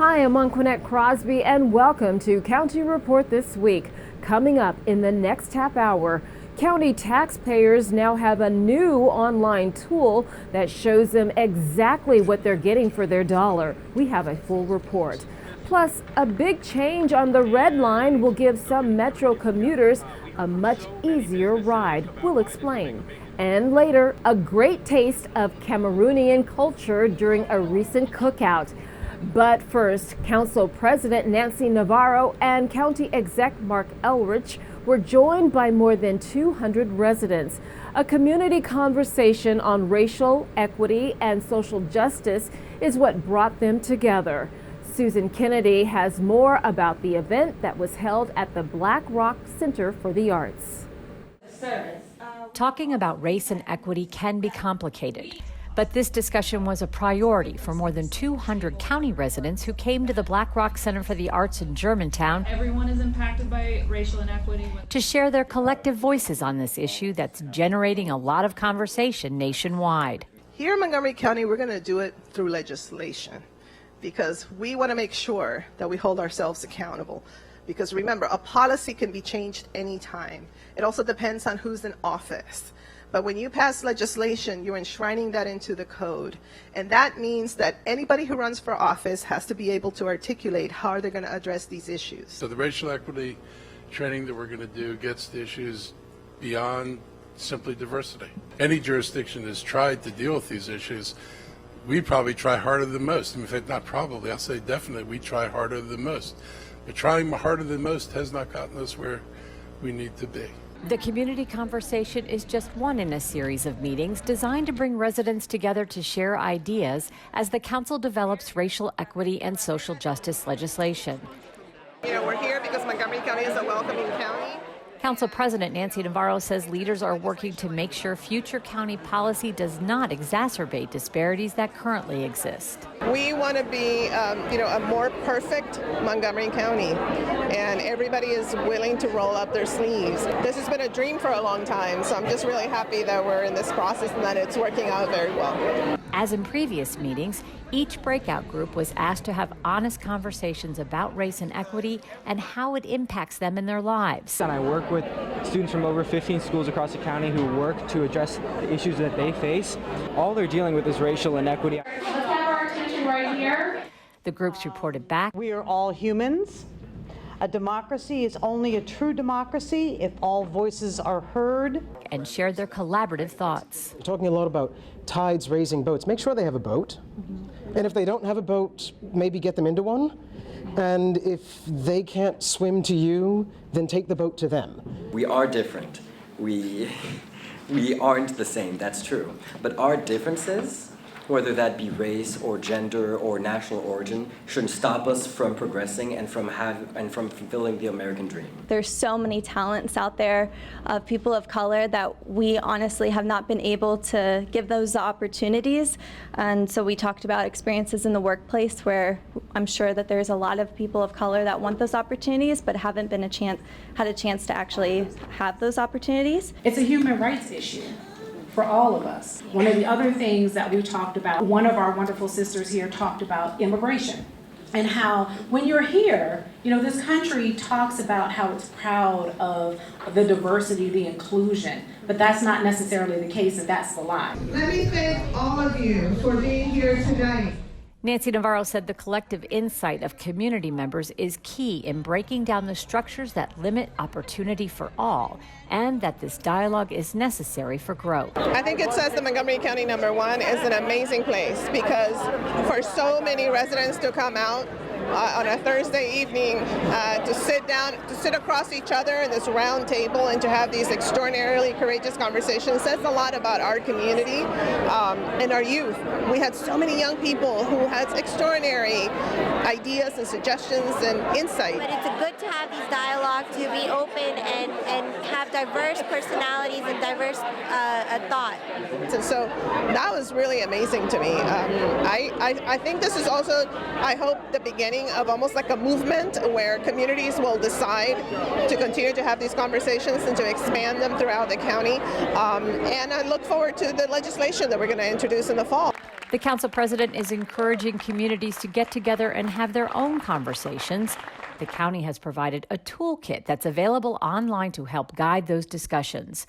Hi, I'm Anqoinette Crosby and welcome to County Report this week. Coming up in the next half hour, county taxpayers now have a new online tool that shows them exactly what they're getting for their dollar. We have a full report. Plus, a big change on the Red Line will give some Metro commuters a much easier ride. We'll explain. And later, a great taste of Cameroonian culture during a recent cookout. But first, Council President Nancy Navarro and County Exec Marc Elrich were joined by more than 200 residents. A community conversation on racial equity and social justice is what brought them together. Susan Kennedy has more about the event that was held at the Black Rock Center for the Arts. Talking about race and equity can be complicated, but this discussion was a priority for more than 200 county residents who came to the Black Rock Center for the Arts in Germantown. Everyone is impacted by racial inequity. To share their collective voices on this issue that's generating a lot of conversation nationwide. Here in Montgomery County, we're going to do it through legislation because we want to make sure that we hold ourselves accountable. Because remember, a policy can be changed anytime. It also depends on who's in office. But when you pass legislation, you're enshrining that into the code. And that means that anybody who runs for office has to be able to articulate how they're going to address these issues. So the racial equity training that we're going to do gets the issues beyond simply diversity. Any jurisdiction that's tried to deal with these issues, we probably try harder than most. In fact, not probably, I'll say definitely, we try harder than most. But trying harder than most has not gotten us where we need to be. The community conversation is just one in a series of meetings designed to bring residents together to share ideas as the council develops racial equity and social justice legislation. You know, we're here because Montgomery County is a welcoming county. Council President Nancy Navarro says leaders are working to make sure future county policy does not exacerbate disparities that currently exist. We want to be, a more perfect Montgomery County, and everybody is willing to roll up their sleeves. This has been a dream for a long time, so I'm just really happy that we're in this process and that it's working out very well. As in previous meetings, each breakout group was asked to have honest conversations about race and equity and how it impacts them in their lives. And I work with students from over 15 schools across the county who work to address the issues that they face. All they're dealing with is racial inequity. Let's have our attention right here. The groups reported back. We are all humans. A democracy is only a true democracy if all voices are heard. And shared their collaborative thoughts. We're talking a lot about tides raising boats. Make sure they have a boat. And if they don't have a boat, maybe get them into one. And if they can't swim to you, then take the boat to them. We are different. We aren't the same, that's true. But our differences, whether that be race or gender or national origin, shouldn't stop us from progressing and from fulfilling the American dream. There's so many talents out there of people of color that we honestly have not been able to give those opportunities. And so we talked about experiences in the workplace where I'm sure that there's a lot of people of color that want those opportunities but haven't been had a chance to actually have those opportunities. It's a human rights issue for all of us. One of the other things that we talked about, one of our wonderful sisters here talked about immigration and how when you're here, this country talks about how it's proud of the diversity, the inclusion, but that's not necessarily the case, and that's the lie. Let me thank all of you for being here tonight. Nancy Navarro said the collective insight of community members is key in breaking down the structures that limit opportunity for all, and that this dialogue is necessary for growth. I think it says that Montgomery County #1 is an amazing place because for so many residents to come out on a Thursday evening to sit across each other in this round table and to have these extraordinarily courageous conversations says a lot about our community and our youth. We had so many young people who had extraordinary ideas and suggestions and insight. But it's good to have these dialogues, to be open and have diverse personalities and diverse thought. And so that was really amazing to me. I think this is also, I hope, the beginning of almost like a movement where communities will decide to continue to have these conversations and to expand them throughout the county. And I look forward to the legislation that we're going to introduce in the fall. The council president is encouraging communities to get together and have their own conversations. The county has provided a toolkit that's available online to help guide those discussions.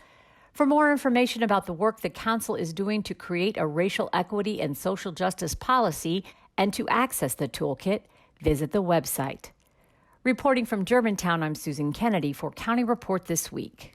For more information about the work the council is doing to create a racial equity and social justice policy and to access the toolkit, visit the website. Reporting from Germantown, I'm Susan Kennedy for County Report This Week.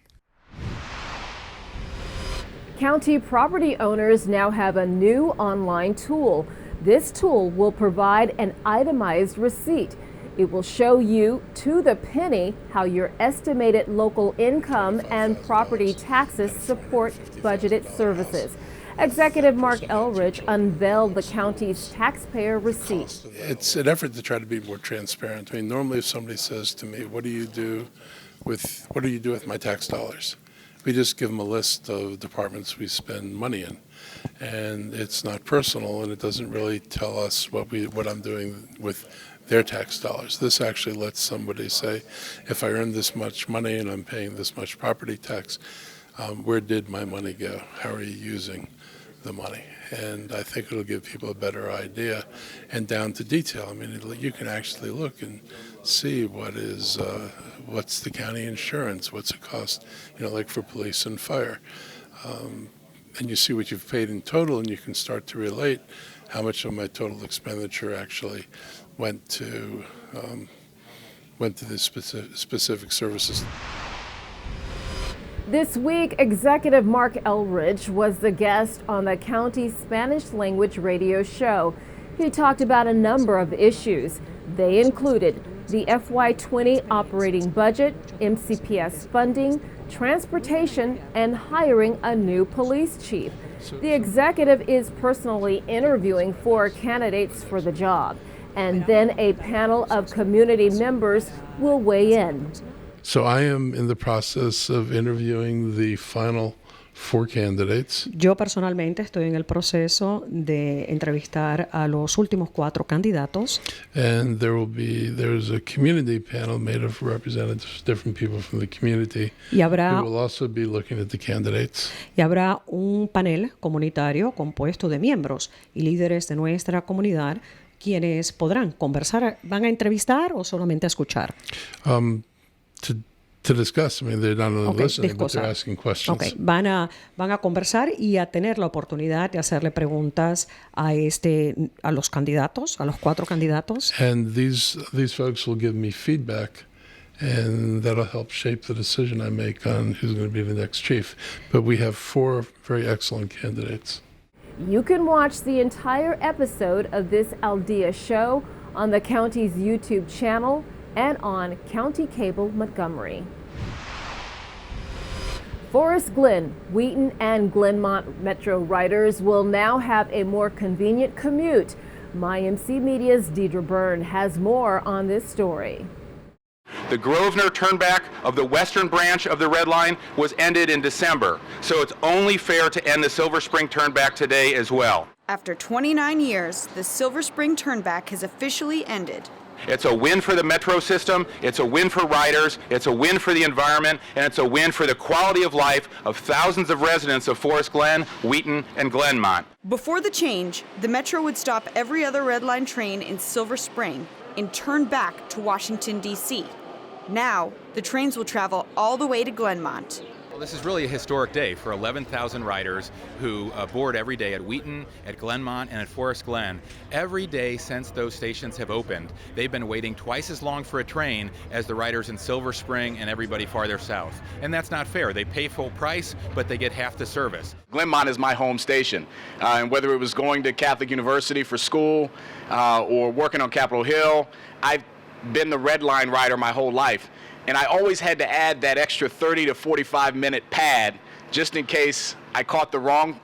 County property owners now have a new online tool. This tool will provide an itemized receipt. It will show you to the penny how your estimated local income and property taxes support budgeted services. Executive Marc Elrich unveiled the county's taxpayer receipt. It's an effort to try to be more transparent. I mean, normally if somebody says to me, what do you do with my tax dollars? We just give them a list of departments we spend money in. And it's not personal, and it doesn't really tell us what I'm doing with their tax dollars. This actually lets somebody say, if I earn this much money and I'm paying this much property tax, where did my money go? How are you using the money? And I think it'll give people a better idea and down to detail. I mean, you can actually look and see what's the county insurance, what's it cost, like for police and fire. And you see what you've paid in total, and you can start to relate how much of my total expenditure actually went to the specific services. This week, Executive Marc Elrich was the guest on the county's Spanish language radio show. He talked about a number of issues. They included the FY20 operating budget, MCPS funding, transportation, and hiring a new police chief. The executive is personally interviewing 4 candidates for the job, and then a panel of community members will weigh in. So I am in the process of interviewing the final 4 candidates. Yo personalmente estoy en el proceso de entrevistar a los últimos 4 candidatos. And there's a community panel made of representatives, different people from the community, who will also be looking at the candidates. Y habrá un panel comunitario compuesto de miembros y líderes de nuestra comunidad quienes podrán conversar, van a entrevistar o solamente a escuchar. To discuss. I mean, they're not only listening, but they're asking questions. Okay. Van a conversar y a tener la oportunidad de hacerle preguntas a los candidatos, a los 4 candidatos. And these folks will give me feedback, and that'll help shape the decision I make on who's going to be the next chief. But we have 4 very excellent candidates. You can watch the entire episode of this Al Dia show on the county's YouTube channel and on County Cable Montgomery. Forest Glen, Wheaton and Glenmont Metro riders will now have a more convenient commute. MyMC Media's Deidre Byrne has more on this story. The Grosvenor turnback of the western branch of the Red Line was ended in December, so it's only fair to end the Silver Spring turnback today as well. After 29 years, the Silver Spring turnback has officially ended. It's a win for the metro system, it's a win for riders, it's a win for the environment, and it's a win for the quality of life of thousands of residents of Forest Glen, Wheaton, and Glenmont. Before the change, the metro would stop every other Red Line train in Silver Spring and turn back to Washington, D.C. Now, the trains will travel all the way to Glenmont. Well, this is really a historic day for 11,000 riders who board every day at Wheaton, at Glenmont, and at Forest Glen. Every day since those stations have opened, they've been waiting twice as long for a train as the riders in Silver Spring and everybody farther south. And that's not fair. They pay full price, but they get half the service. Glenmont is my home station, and whether it was going to Catholic University for school or working on Capitol Hill, I've been the Red Line rider my whole life. And I always had to add that extra 30 to 45 minute pad just in case I caught the wrong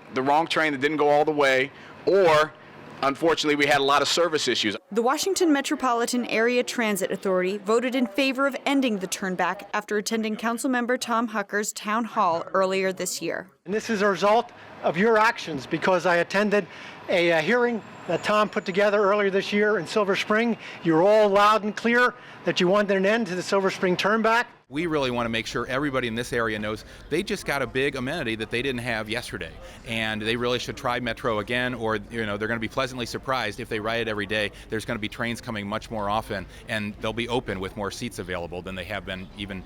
train that didn't go all the way, or unfortunately we had a lot of service issues. The Washington Metropolitan Area Transit Authority voted in favor of ending the turnback after attending Councilmember Tom Hucker's town hall earlier this year. And this is a result of your actions, because I attended a hearing that Tom put together earlier this year in Silver Spring. You're all loud and clear that you wanted an end to the Silver Spring turnback. We really want to make sure everybody in this area knows they just got a big amenity that they didn't have yesterday, and they really should try Metro again, or they're going to be pleasantly surprised if they ride it every day. There's going to be trains coming much more often, and they'll be open with more seats available than they have been even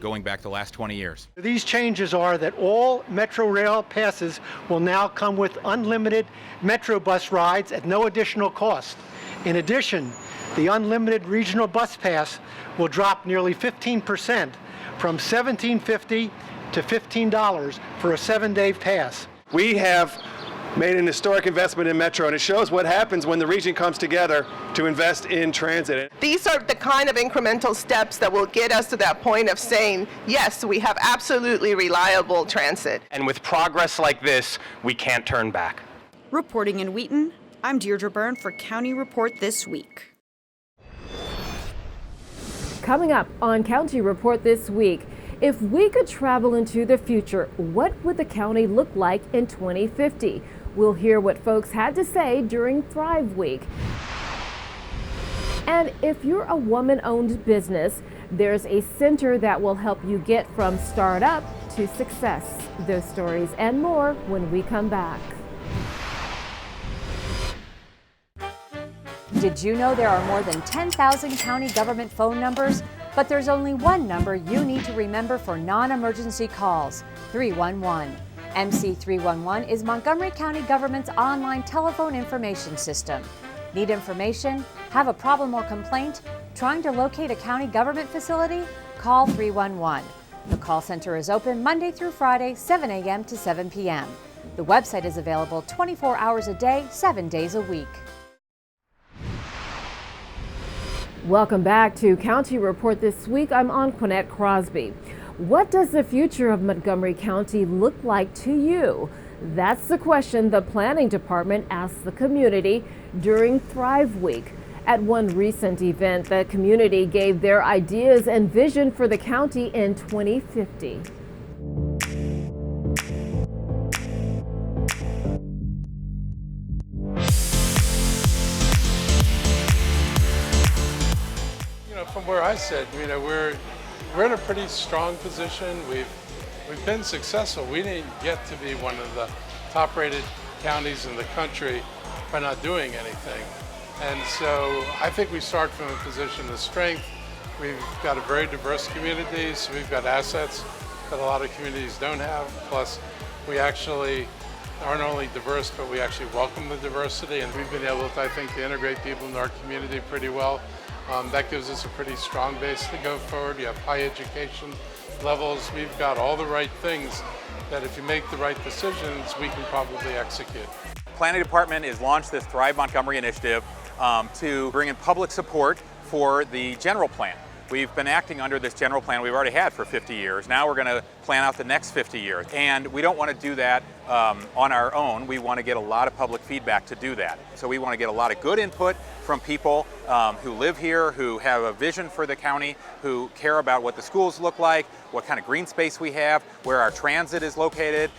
going back the last 20 years. These changes are that all Metro Rail passes will now come with unlimited Metro bus rides at no additional cost. In addition, the unlimited regional bus pass will drop nearly 15% from $17.50 to $15 for a 7-day pass. We have made an historic investment in Metro, and it shows what happens when the region comes together to invest in transit. These are the kind of incremental steps that will get us to that point of saying, yes, we have absolutely reliable transit. And with progress like this, we can't turn back. Reporting in Wheaton, I'm Deirdre Byrne for County Report This Week. Coming up on County Report This Week, if we could travel into the future, what would the county look like in 2050? We'll hear what folks had to say during Thrive Week. And if you're a woman-owned business, there's a center that will help you get from startup to success. Those stories and more when we come back. Did you know there are more than 10,000 county government phone numbers? But there's only one number you need to remember for non-emergency calls, 311. MC311 is Montgomery County government's online telephone information system. Need information? Have a problem or complaint? Trying to locate a county government facility? Call 311. The call center is open Monday through Friday, 7 a.m. to 7 p.m. The website is available 24 hours a day, 7 days a week. Welcome back to County Report This Week. I'm Anqoinette Crosby. What does the future of Montgomery County look like to you? That's the question the Planning Department asked the community during Thrive Week. At one recent event, the community gave their ideas and vision for the county in 2050. From where I sit, we're in a pretty strong position. We've been successful. We didn't get to be one of the top-rated counties in the country by not doing anything. And so I think we start from a position of strength. We've got a very diverse community, so we've got assets that a lot of communities don't have. Plus, we actually aren't only diverse, but we actually welcome the diversity, and we've been able to, I think, to integrate people in our community pretty well. That gives us a pretty strong base to go forward. You have high education levels. We've got all the right things that if you make the right decisions, we can probably execute. Planning Department has launched this Thrive Montgomery initiative to bring in public support for the general plan. We've been acting under this general plan we've already had for 50 years. Now we're going to plan out the next 50 years. And we don't want to do that on our own. We want to get a lot of public feedback to do that. So we want to get a lot of good input from people who live here, who have a vision for the county, who care about what the schools look like, what kind of green space we have, where our transit is located,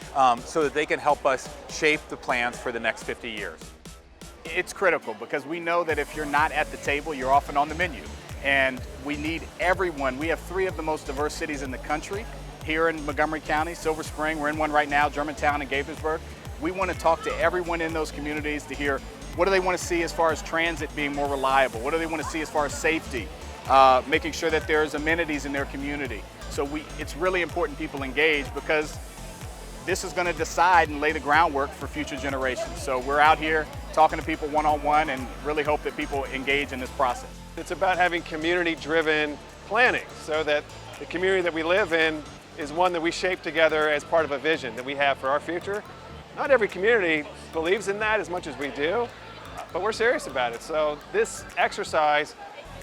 so that they can help us shape the plans for the next 50 years. It's critical because we know that if you're not at the table, you're often on the menu. And we need everyone. We have 3 of the most diverse cities in the country here in Montgomery County, Silver Spring, we're in one right now, Germantown and Gaithersburg. We want to talk to everyone in those communities to hear what do they want to see as far as transit being more reliable, what do they want to see as far as safety, making sure that there's amenities in their community. So it's really important people engage because this is going to decide and lay the groundwork for future generations. So we're out here talking to people one-on-one and really hope that people engage in this process. It's about having community-driven planning so that the community that we live in is one that we shape together as part of a vision that we have for our future. Not every community believes in that as much as we do, but we're serious about it. So this exercise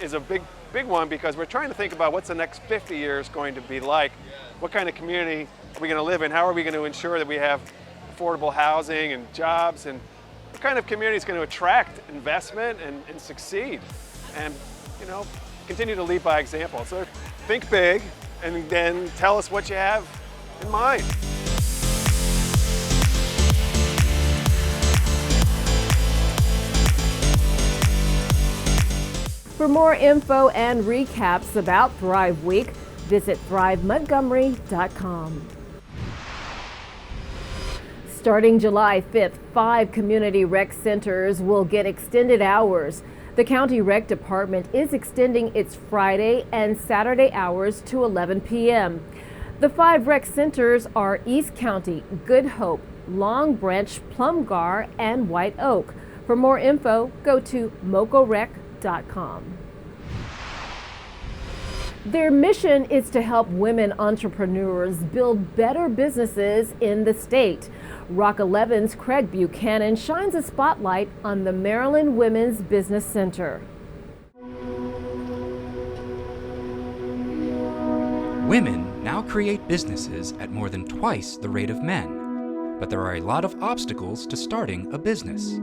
is a big one because we're trying to think about what's the next 50 years going to be like. What kind of community are we going to live in? How are we going to ensure that we have affordable housing and jobs? And what kind of community is going to attract investment and succeed? And, continue to lead by example. So think big and then tell us what you have in mind. For more info and recaps about Thrive Week, Visit thrivemontgomery.com. Starting July 5th, 5 community rec centers will get extended hours. The County Rec Department is extending its Friday and Saturday hours to 11 p.m. The 5 rec centers are East County, Good Hope, Long Branch, Plumgar, and White Oak. For more info, go to mocorec.com. Their mission is to help women entrepreneurs build better businesses in the state. Rock 11's Craig Buchanan shines a spotlight on the Maryland Women's Business Center. Women now create businesses at more than twice the rate of men, but there are a lot of obstacles to starting a business.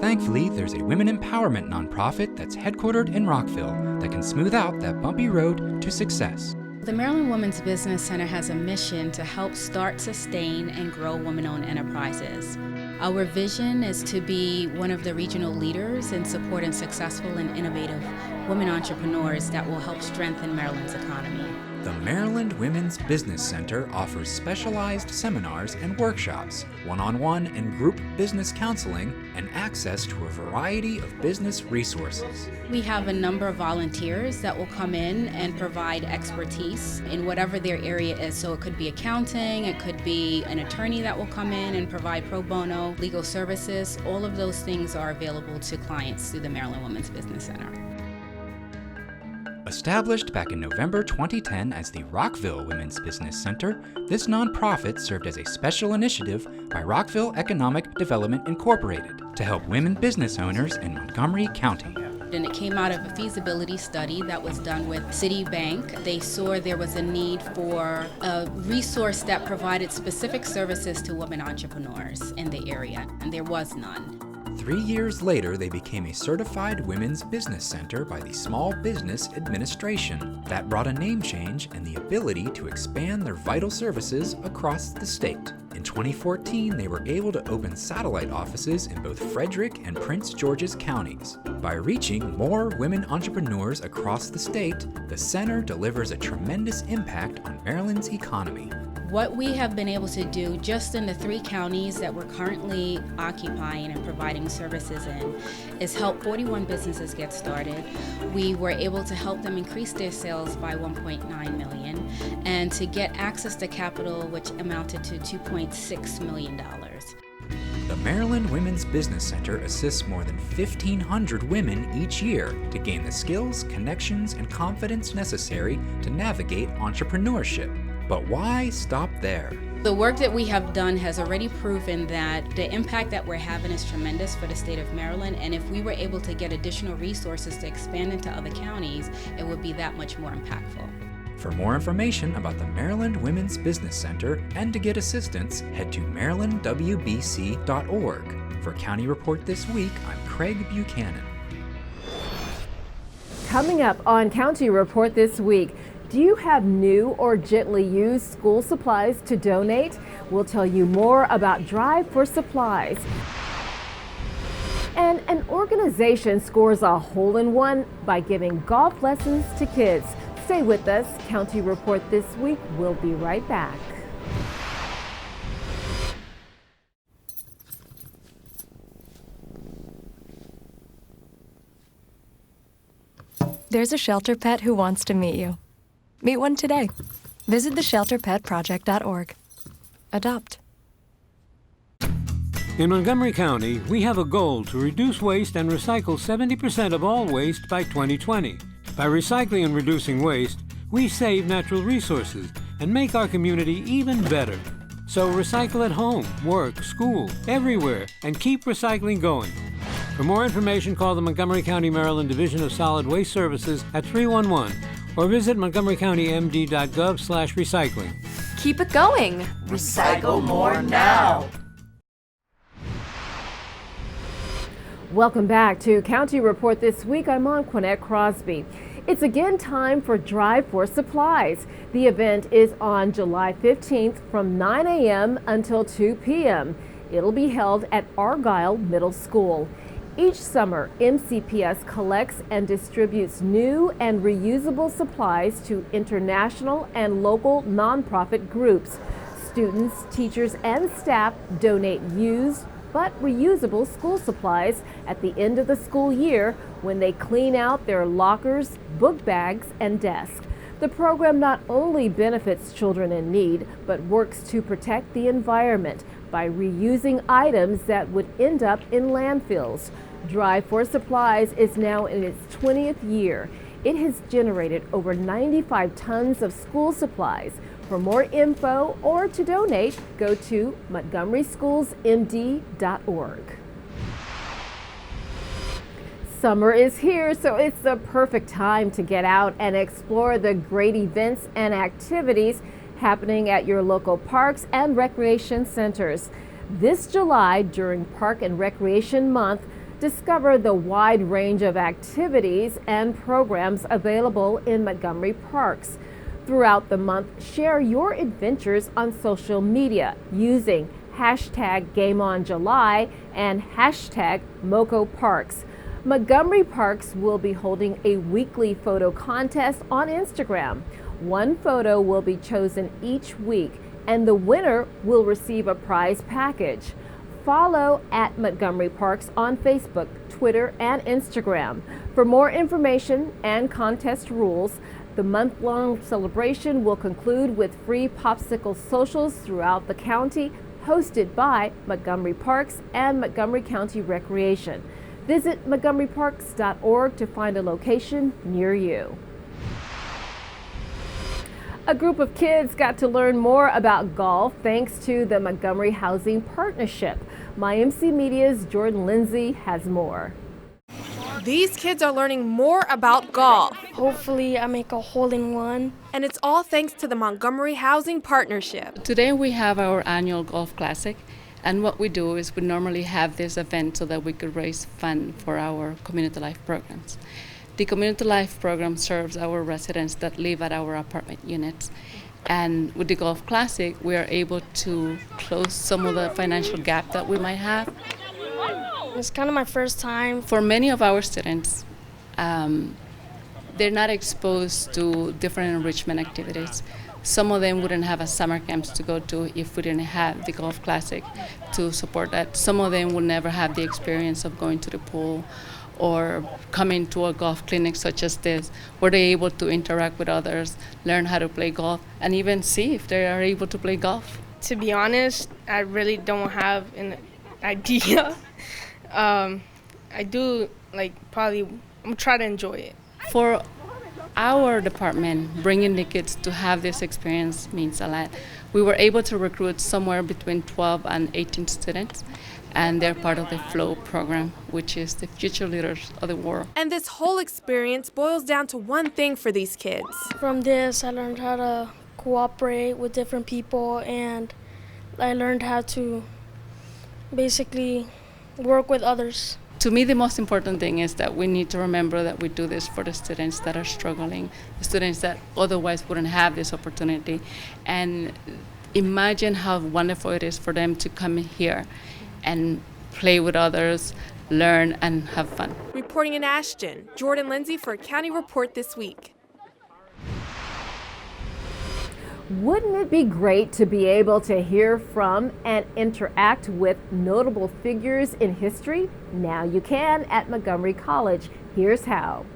Thankfully, there's a women empowerment nonprofit that's headquartered in Rockville that can smooth out that bumpy road to success. The Maryland Women's Business Center has a mission to help start, sustain, and grow women-owned enterprises. Our vision is to be one of the regional leaders in supporting successful and innovative women entrepreneurs that will help strengthen Maryland's economy. The Maryland Women's Business Center offers specialized seminars and workshops, one-on-one and group business counseling, and access to a variety of business resources. We have a number of volunteers that will come in and provide expertise in whatever their area is. So it could be accounting, it could be an attorney that will come in and provide pro bono legal services. All of those things are available to clients through the Maryland Women's Business Center. Established back in November 2010 as the Rockville Women's Business Center, this nonprofit served as a special initiative by Rockville Economic Development Incorporated to help women business owners in Montgomery County. And it came out of a feasibility study that was done with Citibank. They saw there was a need for a resource that provided specific services to women entrepreneurs in the area, and there was none. 3 years later, they became a certified women's business center by the Small Business Administration. That brought a name change and the ability to expand their vital services across the state. In 2014, they were able to open satellite offices in both Frederick and Prince George's counties. By reaching more women entrepreneurs across the state, the center delivers a tremendous impact on Maryland's economy. What we have been able to do just in the 3 counties that we're currently occupying and providing services in is help 41 businesses get started. We were able to help them increase their sales by $1.9 million and to get access to capital, which amounted to $2.6 million. The Maryland Women's Business Center assists more than 1,500 women each year to gain the skills, connections, and confidence necessary to navigate entrepreneurship. But why stop there? The work that we have done has already proven that the impact that we're having is tremendous for the state of Maryland, and if we were able to get additional resources to expand into other counties, it would be that much more impactful. For more information about the Maryland Women's Business Center and to get assistance, head to marylandwbc.org. For County Report This Week, I'm Craig Buchanan. Coming up on County Report This Week, do you have new or gently used school supplies to donate? We'll tell you more about Drive for Supplies. And an organization scores a hole-in-one by giving golf lessons to kids. Stay with us. County Report This Week. We'll be right back. There's a shelter pet who wants to meet you. Meet one today. Visit theshelterpetproject.org. Adopt. In Montgomery County, we have a goal to reduce waste and recycle 70% of all waste by 2020. By recycling and reducing waste, we save natural resources and make our community even better. So recycle at home, work, school, everywhere, and keep recycling going. For more information, call the Montgomery County, Maryland Division of Solid Waste Services at 311 or visit montgomerycountymd.gov/recycling. Keep it going. Recycle more now. Welcome back to County Report This Week. I'm Anqoinette Crosby. It's again time for Drive for Supplies. The event is on July 15th from 9 a.m. until 2 p.m. It'll be held at Argyle Middle School. Each summer, MCPS collects and distributes new and reusable supplies to international and local nonprofit groups. Students, teachers, and staff donate used but reusable school supplies at the end of the school year when they clean out their lockers, book bags, and desks. The program not only benefits children in need, but works to protect the environment by reusing items that would end up in landfills. Drive for Supplies is now in its 20th year. It has generated over 95 tons of school supplies. For more info or to donate, go to montgomeryschoolsmd.org. Summer is here, so it's the perfect time to get out and explore the great events and activities happening at your local parks and recreation centers. This July, during Park and Recreation Month, discover the wide range of activities and programs available in Montgomery parks. Throughout the month, share your adventures on social media using hashtag GameOnJuly and hashtag MocoParks. Montgomery Parks will be holding a weekly photo contest on Instagram. One photo will be chosen each week, and the winner will receive a prize package. Follow at Montgomery Parks on Facebook, Twitter, and Instagram. For more information and contest rules, the month-long celebration will conclude with free popsicle socials throughout the county, hosted by Montgomery Parks and Montgomery County Recreation. Visit montgomeryparks.org to find a location near you. A group of kids got to learn more about golf thanks to the Montgomery Housing Partnership. My MC Media's Jordan Lindsay has more. These kids are learning more about golf. Hopefully I make a hole-in-one. And it's all thanks to the Montgomery Housing Partnership. Today we have our annual golf classic, and what we do is we normally have this event so that we could raise funds for our community life programs. The community life program serves our residents that live at our apartment units. And with the Golf Classic, we are able to close some of the financial gap that we might have. It's kind of my first time. For many of our students, they're not exposed to different enrichment activities. Some of them wouldn't have a summer camps to go to if we didn't have the Golf Classic to support that. Some of them will never have the experience of going to the pool or coming to a golf clinic such as this, where they're able to interact with others, learn how to play golf, and even see if they are able to play golf. To be honest, I really don't have an idea. I do, I'm trying to enjoy it. For our department, bringing the kids to have this experience means a lot. We were able to recruit somewhere between 12 and 18 students, and they're part of the FLOW program, which is the future leaders of the world. And this whole experience boils down to one thing for these kids. From this, I learned how to cooperate with different people, and I learned how to basically work with others. To me, the most important thing is that we need to remember that we do this for the students that are struggling, the students that otherwise wouldn't have this opportunity. And imagine how wonderful it is for them to come here and play with others, learn, and have fun. Reporting in Ashton, Jordan Lindsay for County Report This Week. Wouldn't it be great to be able to hear from and interact with notable figures in history? Now you can at Montgomery College. Here's how.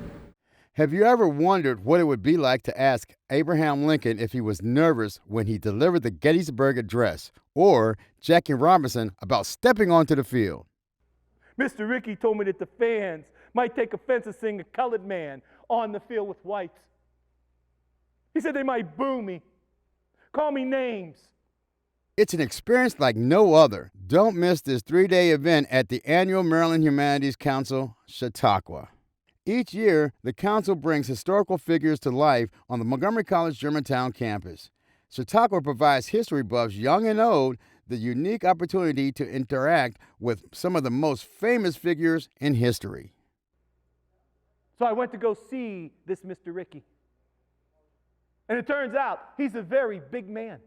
Have you ever wondered what it would be like to ask Abraham Lincoln if he was nervous when he delivered the Gettysburg Address, or Jackie Robinson about stepping onto the field? Mr. Rickey told me that the fans might take offense to seeing a colored man on the field with whites. He said they might boo me, call me names. It's an experience like no other. Don't miss this 3-day event at the annual Maryland Humanities Council, Chautauqua. Each year, the council brings historical figures to life on the Montgomery College Germantown campus. Chautauqua provides history buffs, young and old, the unique opportunity to interact with some of the most famous figures in history. So I went to go see this Mr. Rickey. And it turns out he's a very big man.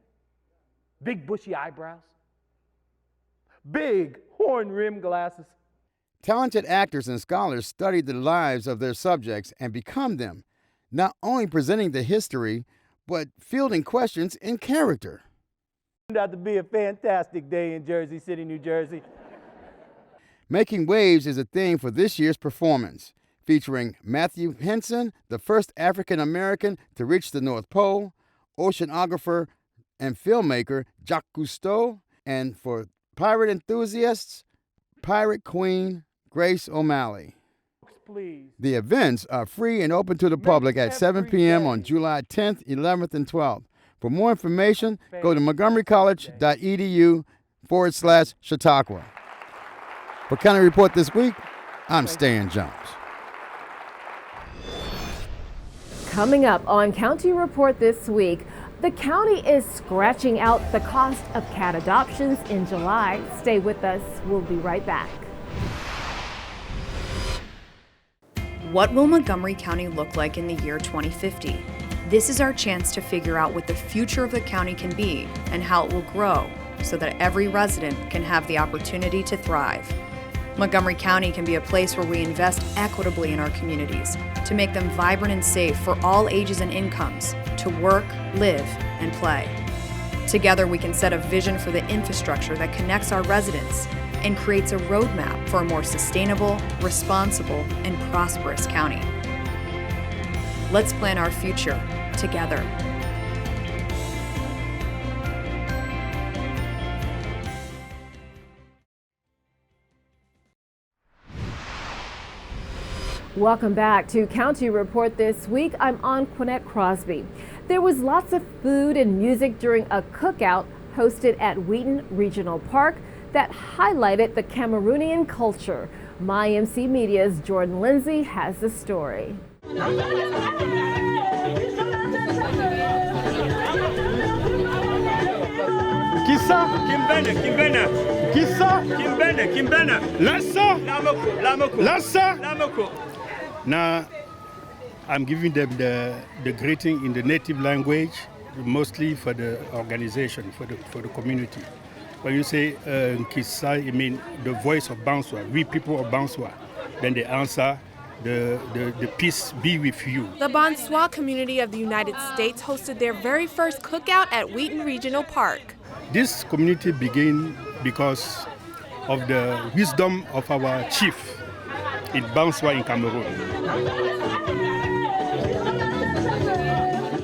Big bushy eyebrows, big horn-rimmed glasses. Talented actors and scholars study the lives of their subjects and become them, not only presenting the history, but fielding questions in character. Turned out to be a fantastic day in Jersey City, New Jersey. Making waves is a theme for this year's performance, featuring Matthew Henson, the first African American to reach the North Pole, oceanographer and filmmaker Jacques Cousteau, and for pirate enthusiasts, Pirate Queen Grace O'Malley. Please. The events are free and open to the public at 7 p.m. on July 10th, 11th, and 12th. For more information, go to montgomerycollege.edu/Chautauqua. For County Report This Week, I'm Stan Jones. Coming up on County Report This Week, the county is scratching out the cost of cat adoptions in July. Stay with us. We'll be right back. What will Montgomery County look like in the year 2050? This is our chance to figure out what the future of the county can be and how it will grow so that every resident can have the opportunity to thrive. Montgomery County can be a place where we invest equitably in our communities to make them vibrant and safe for all ages and incomes to work, live, and play. Together we can set a vision for the infrastructure that connects our residents and creates a roadmap for a more sustainable, responsible, and prosperous county. Let's plan our future together. Welcome back to County Report This Week. I'm Anqoinette Crosby. There was lots of food and music during a cookout hosted at Wheaton Regional Park that highlighted the Cameroonian culture. My MC Media's Jordan Lindsay has the story. Kissa, Kimbene, Kimbene, Kissa, Kimbene, Kimbene, Lassa, Lamoko, Lamoko, Lassa, Lamoko. Now, I'm giving them the greeting in the native language, mostly for the organization, for the community. When you say Kissa, you mean the voice of Banswa, we people of Banswa. Then they answer, the peace be with you. The Banswa community of the United States hosted their very first cookout at Wheaton Regional Park. This community began because of the wisdom of our chief in Banswa in Cameroon.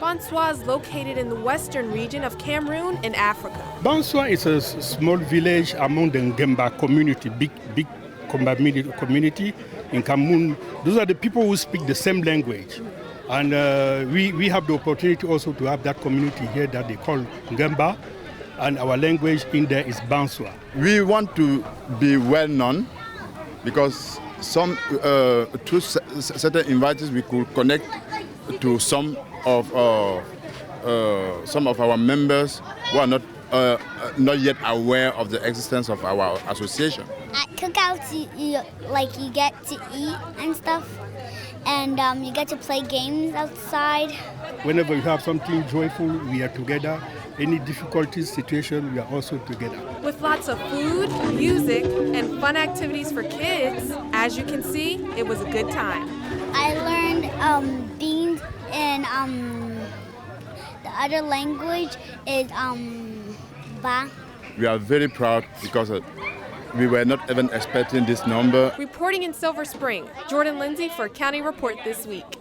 Banswa is located in the western region of Cameroon in Africa. Banswa is a small village among the Ngemba community, big community in Cameroon. Those are the people who speak the same language. And we have the opportunity also to have that community here that they call Ngemba, and our language in there is Banswa. We want to be well known because through certain invitees we could connect to some of our members who are not yet aware of the existence of our association. At cookouts, you get to eat and stuff, and you get to play games outside. Whenever you have something joyful, we are together. Any difficulties, situation, we are also together. With lots of food, music, and fun activities for kids, as you can see, it was a good time. I learned beans, and the other language is Ba. We are very proud because we were not even expecting this number. Reporting in Silver Spring, Jordan Lindsay for County Report This Week.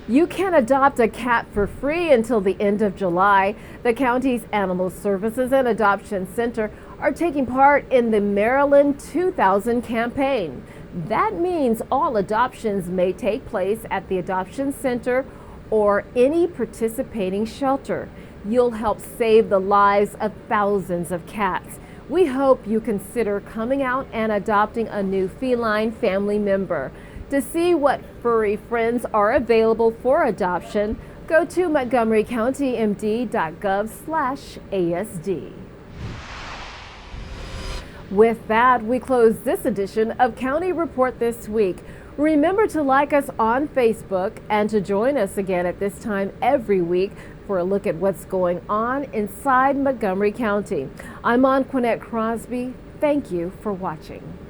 You can adopt a cat for free until the end of July. The county's Animal Services and Adoption Center are taking part in the Maryland 2000 campaign. That means all adoptions may take place at the Adoption Center or any participating shelter. You'll help save the lives of thousands of cats. We hope you consider coming out and adopting a new feline family member. To see what furry friends are available for adoption, go to montgomerycountymd.gov/ASD. With that, we close this edition of County Report This Week. Remember to like us on Facebook and to join us again at this time every week for a look at what's going on inside Montgomery County. I'm Anqoinette Crosby. Thank you for watching.